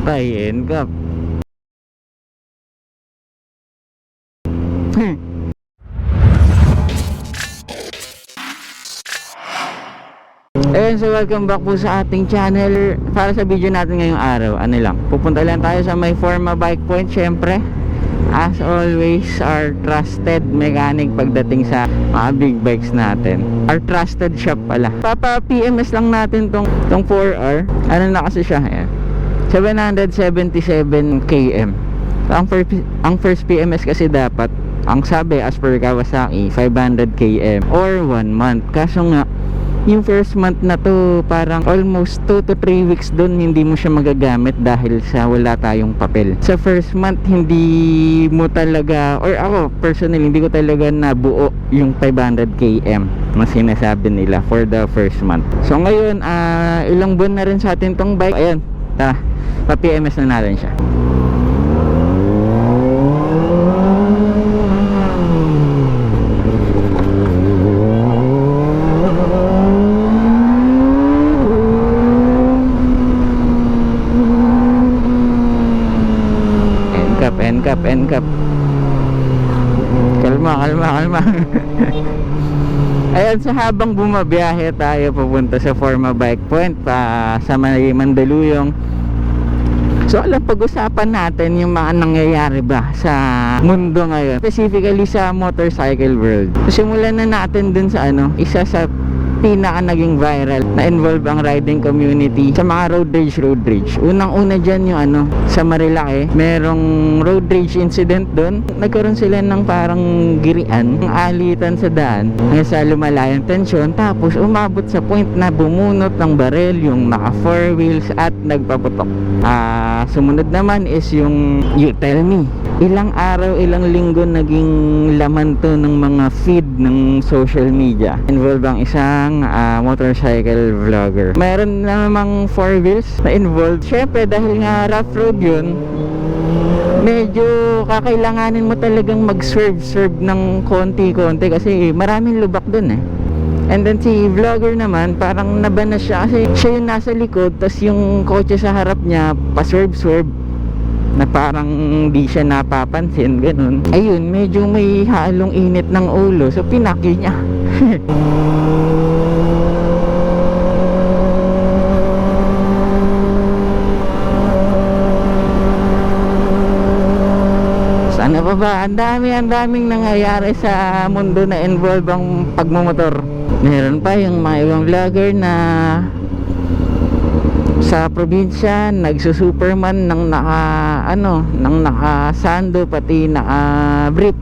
Tay, NCAP. Ayun, so welcome back po sa ating channel. Para sa video natin ngayong araw, ano lang, pupunta lang tayo sa may Forma Bike Point. Syempre, as always, our trusted mechanic pagdating sa mga big bikes natin. Our trusted shop pala. Papa-PMS lang natin tong 4R. Ano na kasi siya? Ayan, 777 km. Ang first PMS kasi dapat, ang sabi as per Kawasaki, 500 km or 1 month. Kaso nga, yung first month na to, parang almost 2 to 3 weeks dun hindi mo siya magagamit dahil sa wala tayong papel. Sa first month hindi mo talaga, or ako personally, hindi ko talaga nabuo yung 500 km na sinasabi nila for the first month. So ngayon, ilang buwan na rin sa atin tong bike. Ayan, tara, pa-PMS na natin siya. NCAP. Kalma. Ayan, sa habang bumabiyahe tayo papunta sa Forma Bike Point pa sa Mandaluyong. So alam, pag-usapan natin yung mga nangyayari ba sa mundo ngayon, specifically sa motorcycle world. So, simulan na natin dun sa isa sa pinaka naging viral na involve ang riding community sa mga road rage. Unang-una dyan yung sa Marilake, merong road rage incident doon. Nagkaroon sila ng parang girian, ng alitan sa daan hanggang sa lumala yung tensyon, tapos umabot sa point na bumunot ng barel yung naka 4 wheels at nagpaputok. Sumunod naman is yung You Tell Me. Ilang araw, ilang linggo naging laman to ng mga feed ng social media. Involve ang isang motorcycle vlogger. Meron namang 4 wheels na involved. Syempre dahil nga rough road yun, medyo kakailanganin mo talagang mag-swerve ng konti-konti kasi maraming lubak dun eh. And then si vlogger naman, parang nabana siya kasi siya yung nasa likod, tas yung kotse sa harap niya pa-swerve na parang hindi siya napapansin, ganun. Ayun, medyo may halong init ng ulo, so pinaki niya. Sana pa ba? Ang daming nangyayari sa mundo na involve ang pagmumotor. Meron pa yung mga ibang vlogger na sa probinsya nagsusuperman ng naka-sando pati naka-brief.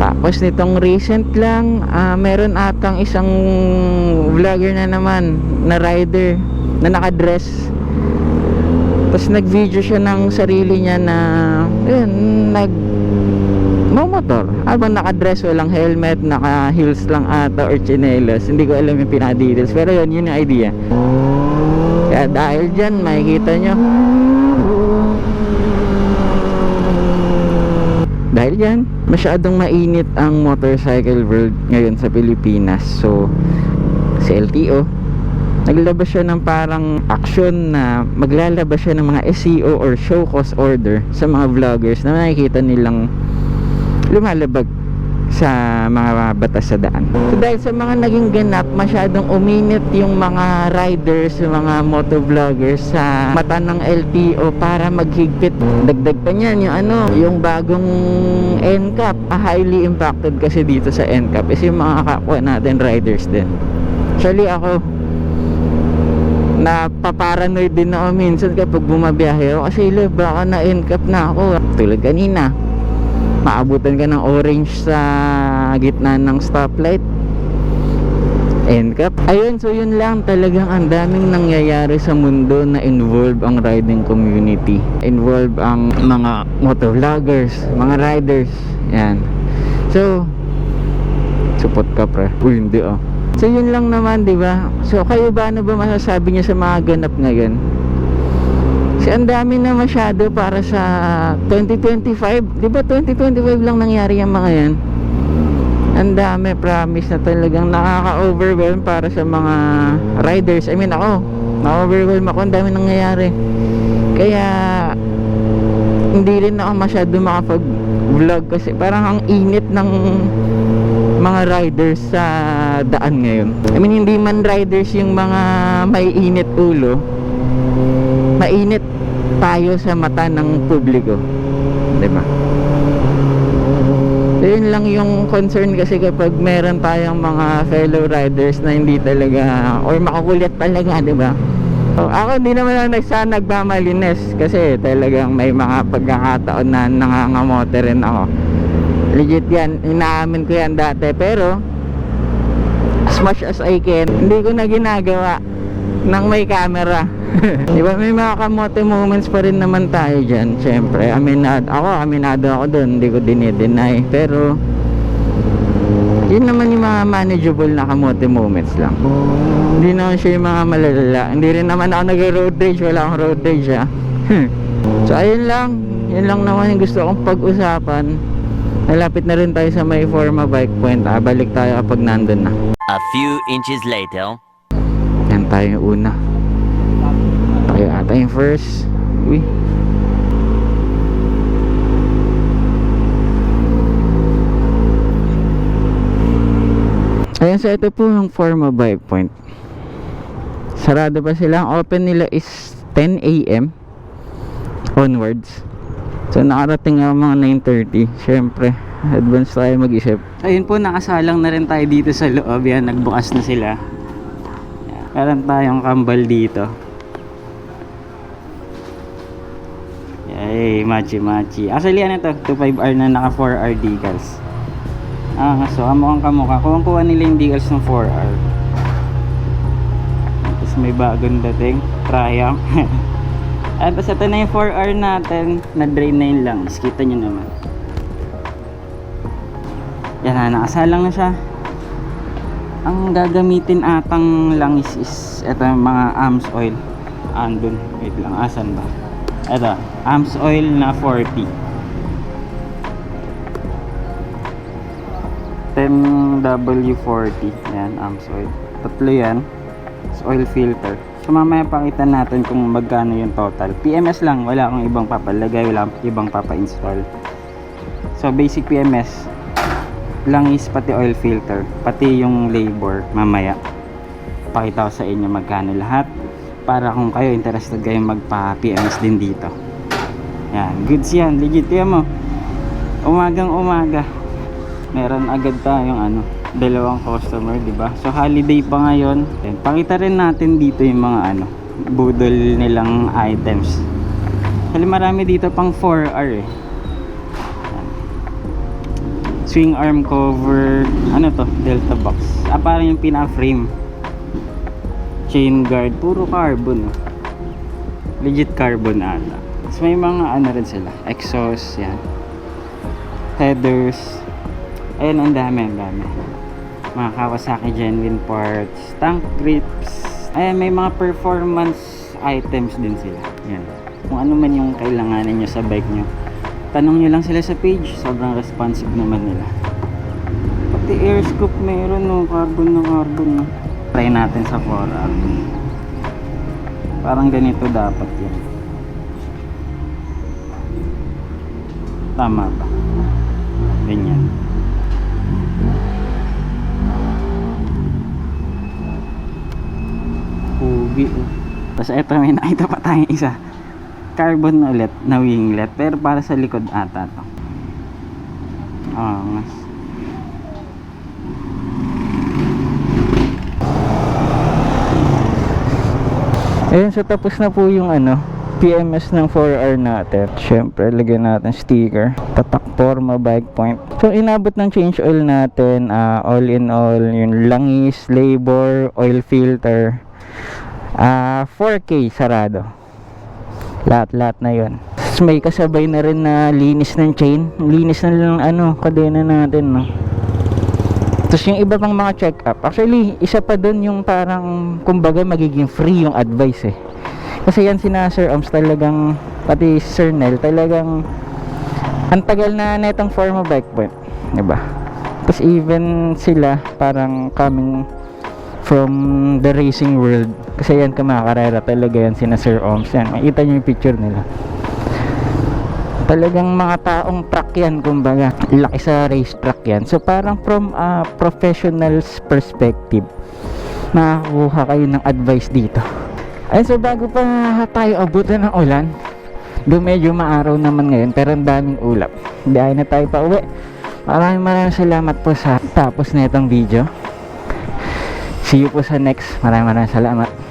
Tapos nitong recent lang, meron atang isang vlogger na naman na rider na naka-dress. Tapos nag-video siya ng sarili niya na motor habang naka-dress, walang helmet, naka-heels lang ata or chinelas. Hindi ko alam yung pinaka-details, pero yun yung idea. Kaya dahil dyan, makikita nyo, dahil dyan, masyadong mainit ang motorcycle world ngayon sa Pilipinas. So si LTO naglabas siya ng parang action na maglalabas siya ng mga SEO or show cause order sa mga vloggers na nakikita nilang lumalabag sa mga batas sa daan. So dahil sa mga naging ganap, masyadong uminit yung mga riders, yung mga motovloggers sa mata ng LTO para maghigpit. Dagdag pa niyan yung bagong NCAP. Highly impacted kasi dito sa NCAP is yung mga kapwa natin riders din. Actually ako, napaparanoid din ako minsan kapag bumabiyahe ako kasi baka na NCAP na ako. Tulad kanina, maabutan ka ng orange sa gitna ng stoplight, NCAP. Ayun, so yun lang, talagang ang daming nangyayari sa mundo na involve ang riding community, involve ang mga motovloggers, mga riders, yan. So support ka pre. Uy, hindi So yun lang naman, di ba? So kayo ba, ano ba masasabi niyo sa mga ganap ngayon? Kasi ang dami na masyado para sa 2025. Di ba 2025 lang nangyari yung mga yan? Ang dami, promise na talagang nakaka-overwhelm para sa mga riders. I mean ako, na-overwhelm ako, ang dami nangyayari. Kaya hindi rin ako masyado makapag-vlog kasi parang ang init ng mga riders sa daan ngayon. I mean, hindi man riders yung mga may init ulo, mainit tayo sa mata ng publiko, diba? So yun lang yung concern kasi kapag meron tayong mga fellow riders na hindi talaga or makukulit talaga, diba? So, ako hindi naman ako nagmamalinis kasi talagang may mga pagkakataon na nangangamote rin ako. Legit yan, inaamin ko yan dati, pero as much as I can, hindi ko na ginagawa nang may camera. Diba, may mga kamote moments pa rin naman tayo dyan. Siyempre, aminado ako dun, hindi ko dinideny. Pero yun naman yung mga manageable na kamote moments lang. Hindi naman siya yung mga malalala. Hindi rin naman ako nag-road rage, wala akong road rage So ayun lang, yun lang naman yung gusto kong pag-usapan. Nalapit na rin tayo sa may Forma Bike Point. Balik tayo kapag nandun na. A few inches later. Yan tayo yung una. Tayo ata yung first. Uy. Ayan, so ito po yung Forma Bike Point. Sarado pa sila. Ang open nila is 10 AM onwards. So nakarating ako mga 9:30. Syempre, advance tayo mag-isip. Ayun po, nakasalang na rin tayo dito sa loob. Yan, nagbukas na sila. Meron tayong kambal dito. Yay, machi. Actually, ano to? 25R na naka 4R decals. So kamukhang kamukha. Kuha nila yung decals ng 4R. Tapos may bagong dating Triumph. At tapos ito na yung 4R natin. Na-drain na yun lang. Mas kita nyo naman. Yan na, nakasalang na siya. Ang gagamitin atang langis is ito yung mga AMS oil. Andun, wait lang, asan ba? Ito, AMS oil na 40. 10W40. Yan, AMS oil. Tatlo yan. Oil filter. So mamaya pakita natin kung magkano yung total. PMS lang, wala akong ibang papalagay, wala akong ibang papa-install. So basic PMS langis, pati oil filter, pati yung labor. Mamaya pakita ko sa inyo magkano lahat para kung kayo interested kayo magpa PMS din dito. Yan, goods yan, legit yan mo. Umagang umaga meron agad tayong dalawang customer, di ba? So holiday pa ngayon. Then, pakita rin natin dito yung mga budol nilang items. Kasi marami dito pang 4R eh. Swing arm cover, to? Delta box. Parang yung pinaka-frame. Chain guard, puro carbon. Legit carbon ata. Tapos may mga rin sila. Exhaust, yan. Headers. Ayun, ang dami. Mga Kawasaki genuine parts. Tank grips. Ayan, may mga performance items din sila. Yan. Kung ano man yung kailanganin nyo sa bike nyo, tanong nyo lang sila sa page. Sobrang responsive naman nila. Pati air scoop meron, carbon. Try natin sa 4R. Parang ganito dapat yan. Tama ba? Ganyan. Pugi. Tapos eto, may nakita pa tayong isa. Carbon ulit na winglet, pero para sa likod ata to. Mas ayun, so tapos na po yung PMS ng 4R natin. Syempre, lagyan natin sticker. Tatak Forma Bike Point. So inabot ng change oil natin, all in all, yung langis, labor, oil filter, 4K sarado. Lahat na yun. May kasabay na rin na linis ng chain, linis na lang kadena natin, no. Tapos yung iba pang mga check up, actually isa pa dun yung parang kumbaga magiging free yung advice eh. Kasi yan sina Sir Oms talagang, pati Sir Nel talagang ang tagal na netong Forma Bike Point, diba? Tapos even sila parang coming from the racing world. Kasi yan kamakarera talaga yan, sina Sir Oms. Yan, makita nyo yung picture nila. Talagang mga taong truck yan, kumbaga. Laki sa race truck yan. So parang from a professional's perspective, makakuha kayo ng advice dito. Ay, so bago pa tayo abutan ng ulan, do medyo maaraw naman ngayon, pero ang daming ulap. Biyahe na tayo pa uwi. Maraming salamat po sa tapos na itong video. See you po sa next. Maraming salamat.